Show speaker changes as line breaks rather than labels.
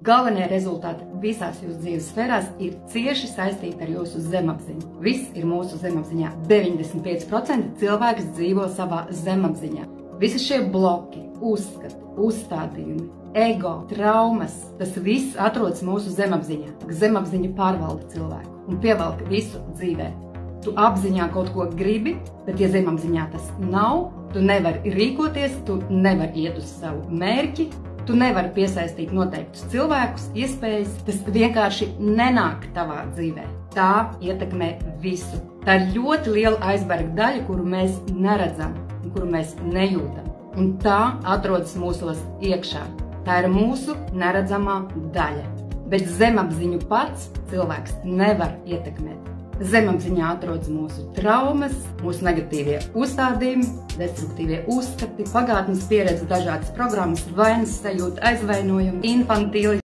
galvenie rezultāti visās jūsu dzīves sfērās ir cieši saistīti ar jūsu zemapziņu. Viss ir mūsu zemapziņā. 95% cilvēks dzīvo savā zemapziņā. Visi šie bloki, uzskati, uzstādījumi, ego, traumas, tas viss atrodas mūsu zemapziņā. Zemapziņa pārvalda cilvēku un pievelk visu dzīvē. Tu apziņā kaut ko gribi, bet ja zemapziņā tas nav, tu nevari rīkoties, tu nevari iet uz savu mērķi, tu nevari piesaistīt noteiktus cilvēkus, iespējas, tas vienkārši nenāk tavā dzīvē. Tā ietekmē visu. Tā ir ļoti liela aizberga daļa, kuru mēs neredzam un kuru mēs nejūtam. Un tā atrodas mūsos iekšā. Tā ir mūsu neredzamā daļa. Bet zemapziņu pats cilvēks nevar ietekmēt. Zemapziņā atrodas mūsu traumas, mūsu negatīvie uzstādījumi, destruktīvie uzskati, pagātnes pieredze, dažādas programmas, vainas sajūta, aizvainojumi, infantīli.